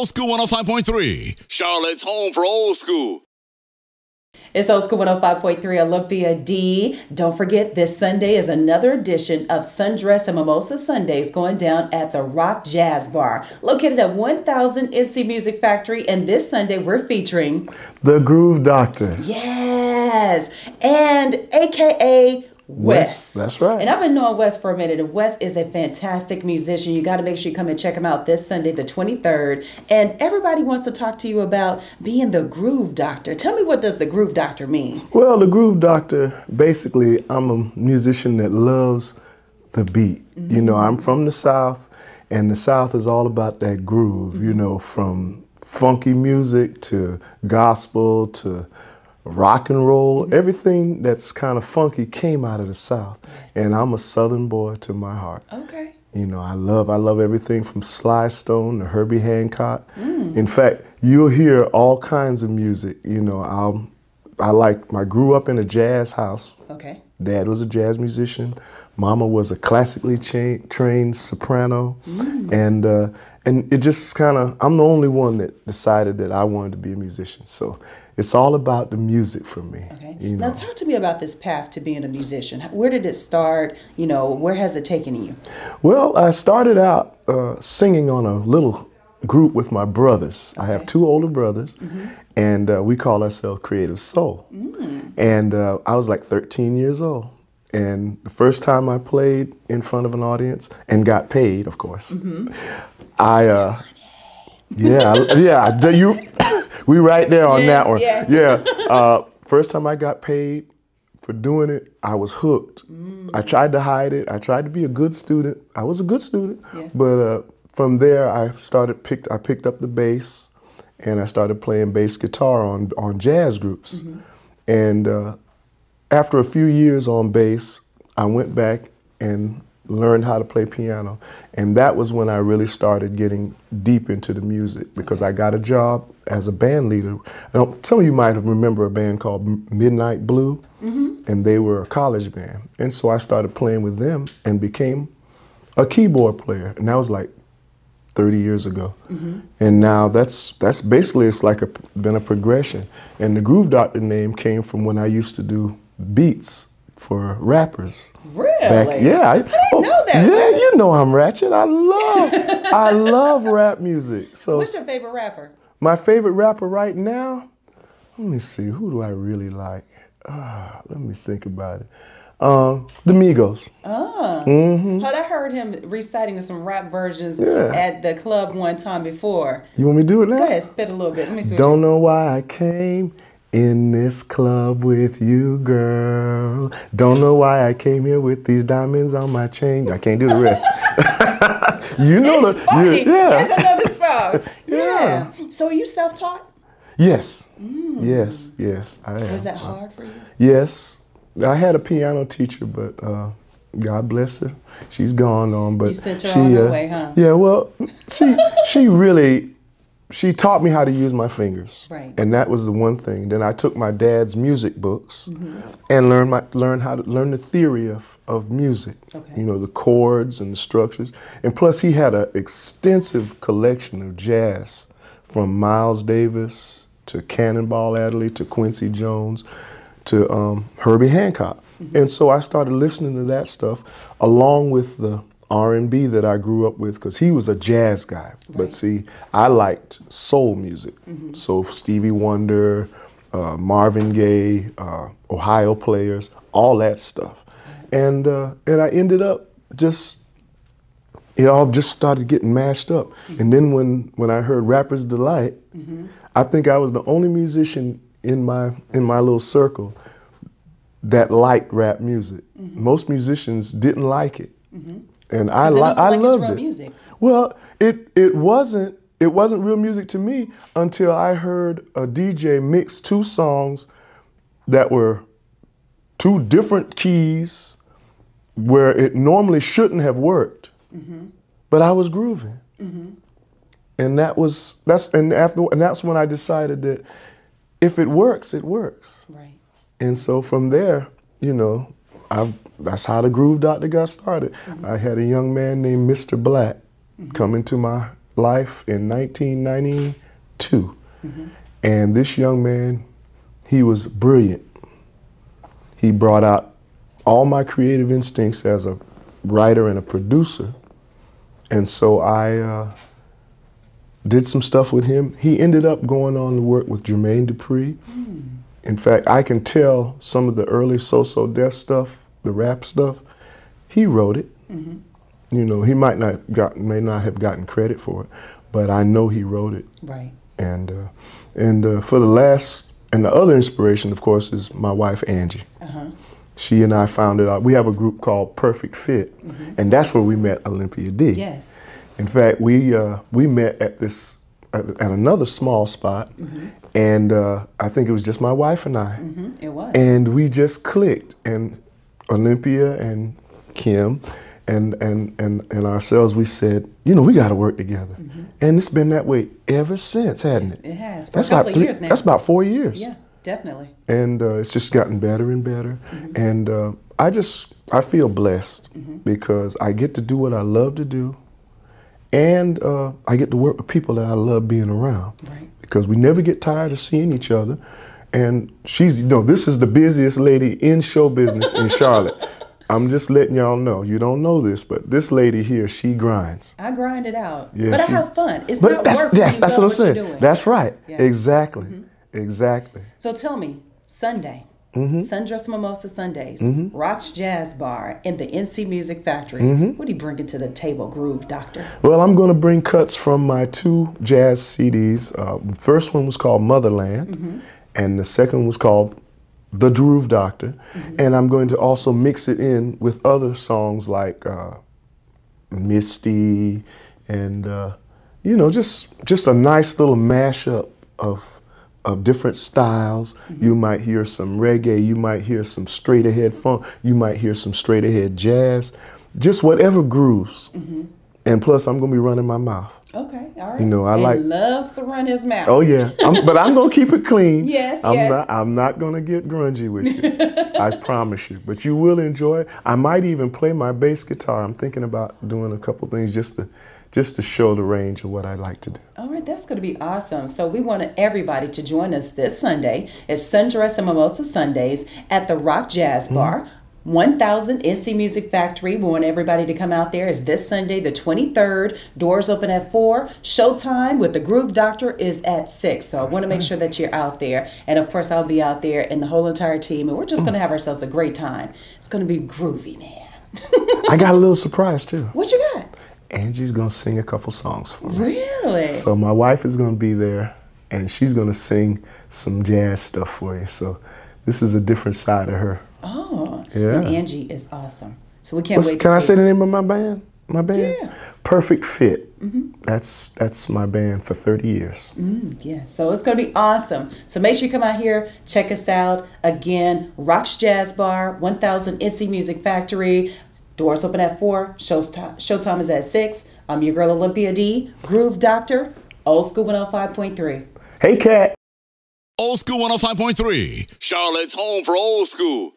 Old School 105.3, Charlotte's home for old school. It's Old School 105.3 Olympia D. Don't forget, this Sunday is another edition of Sundresses and Mimosas Sundays going down at the Rock Jazz Bar, located at 1000 NC Music Factory. And this Sunday, we're featuring the Groove Doctor. Yes, and AKA Wes. That's right. And I've been knowing Wes for a minute, and Wes is a fantastic musician. You got to make sure you come and check him out this Sunday, the 23rd. And everybody wants to talk to you about being the Groove Doctor. Tell me, what does the Groove Doctor mean? Well, the Groove Doctor, basically, I'm a musician that loves the beat. You know, I'm from the South, and the South is all about that groove, you know, from funky music to gospel to rock and roll. Everything that's kind of funky came out of the South. Yes. And I'm a Southern boy to my heart. Okay. You know, I love everything from Sly Stone to Herbie Hancock. In fact, you'll hear all kinds of music. You know, I grew up in a jazz house. Okay. Dad was a jazz musician. Mama was a classically trained soprano. And it just kind of, I'm the only one that decided that I wanted to be a musician. So it's all about the music for me. Okay. You know. Now talk to me about this path to being a musician. Where did it start? You know, where has it taken you? Well, I started out singing on a little group with my brothers. I have two older brothers, and we call ourselves Creative Soul. And I was like 13 years old. And the first time I played in front of an audience and got paid, of course, we right there on that one. Yes. Yeah. First time I got paid for doing it, I was hooked. I tried to hide it. I tried to be a good student. I was a good student. Yes. But from there, I picked up the bass, and I started playing bass guitar on jazz groups. And after a few years on bass, I went back and learned how to play piano. And that was when I really started getting deep into the music, because I got a job as a band leader. Some of you might remember a band called Midnight Blue, and they were a college band. And so I started playing with them and became a keyboard player. And that was like 30 years ago. And now that's basically, it's like been a progression. And the Groove Doctor name came from when I used to do beats for rappers. Really? I didn't know that. Yeah, you know I'm ratchet. I love rap music. So what's your favorite rapper? My favorite rapper right now? Let me see, who do I really like? Let me think about it. The Migos. I heard him reciting some rap versions at the club one time before. You want me to do it now? Go ahead, spit a little bit. Let me see. Don't know why I came in this club with you, girl. Don't know why I came here with these diamonds on my chain. I can't do the rest. You know it's funny. That's another song. Yeah. So are you self-taught? Yes. Yes, I am. Was that hard for you? Yes. I had a piano teacher, but God bless her. She's gone on, but you sent her on her way, huh? Yeah, well, she taught me how to use my fingers. Right. And that was the one thing. Then I took my dad's music books and learned the theory of music. Okay. You know, the chords and the structures. And plus he had an extensive collection of jazz, from Miles Davis to Cannonball Adderley to Quincy Jones to Herbie Hancock. And so I started listening to that stuff along with the R&B that I grew up with, because he was a jazz guy. Right. But see, I liked soul music. So Stevie Wonder, Marvin Gaye, Ohio Players, all that stuff. And I ended up it all just started getting mashed up. And then when I heard Rapper's Delight, I think I was the only musician in my little circle that liked rap music. Most musicians didn't like it. And I loved it. Music. Well, it wasn't real music to me until I heard a DJ mix two songs that were two different keys where it normally shouldn't have worked. But I was grooving. And that's when I decided that if it works, it works. Right. And so from there, you know, that's how the Groove Doctor got started. I had a young man named Mr. Black come into my life in 1992. And this young man, he was brilliant. He brought out all my creative instincts as a writer and a producer. And so I did some stuff with him. He ended up going on to work with Jermaine Dupri. In fact, I can tell some of the early So-So Def stuff, the rap stuff, he wrote it. You know, he may not have gotten credit for it, but I know he wrote it. Right. And for the last, and the other inspiration, of course, is my wife, Angie. She and I founded out, we have a group called Perfect Fit, and that's where we met Olympia D. Yes. In fact, we met at another small spot, and I think it was just my wife and I. It was. And we just clicked, and Olympia and Kim and ourselves, we said, you know, we got to work together. And it's been that way ever since, hasn't it? It has. For That's a couple about of years now. That's about 4 years. Yeah, definitely. And it's just gotten better and better. And I feel blessed because I get to do what I love to do, and I get to work with people that I love being around. Right. Because we never get tired of seeing each other. And she's, you know, this is the busiest lady in show business in Charlotte. I'm just letting y'all know. You don't know this, but this lady here, she grinds. I grind it out. Yeah, but I have fun. It's but not that's, work. That's what I'm saying. Doing. That's right. Yeah. Exactly. Exactly. So tell me, Sunday, Sundresses and Mimosas Sundays, Rock's Jazz Bar in the NC Music Factory. What are you bringing to the table, Groove Doctor? Well, I'm going to bring cuts from my 2 jazz CDs. The first one was called Motherland, and the second one was called The Groove Doctor. And I'm going to also mix it in with other songs like Misty and, you know, just a nice little mashup of different styles. You might hear some reggae, you might hear some straight ahead funk, you might hear some straight ahead jazz, just whatever grooves. And plus, I'm gonna be running my mouth. Okay, all right. You know, He loves to run his mouth. Oh yeah, but I'm gonna keep it clean. Yes, I'm not gonna get grungy with you. I promise you. But you will enjoy it. I might even play my bass guitar. I'm thinking about doing a couple things just to show the range of what I like to do. All right, that's going to be awesome. So we want everybody to join us this Sunday. It's Sundresses and Mimosas Sundays at the Rock Jazz Bar, 1000 NC Music Factory. We want everybody to come out there. It's this Sunday, the 23rd. Doors open at 4. Showtime with the Groove Doctor is at 6. So I want to make sure that you're out there. And of course, I'll be out there and the whole entire team. And we're just going to have ourselves a great time. It's going to be groovy, man. I got a little surprise too. What you got? Angie's gonna sing a couple songs for me. Really? So my wife is gonna be there, and she's gonna sing some jazz stuff for you. So this is a different side of her. Oh, yeah. And Angie is awesome. So we can't wait. Can I say the name of my band? My band? Yeah. Perfect Fit. That's my band for 30 years. Yeah, so it's going to be awesome. So make sure you come out here, check us out. Again, Rock's Jazz Bar, 1000 NC Music Factory. Doors open at 4. Showtime is at 6. I'm your girl, Olympia D. Groove Doctor, Old School 105.3. Hey, Cat. Old School 105.3, Charlotte's home for old school.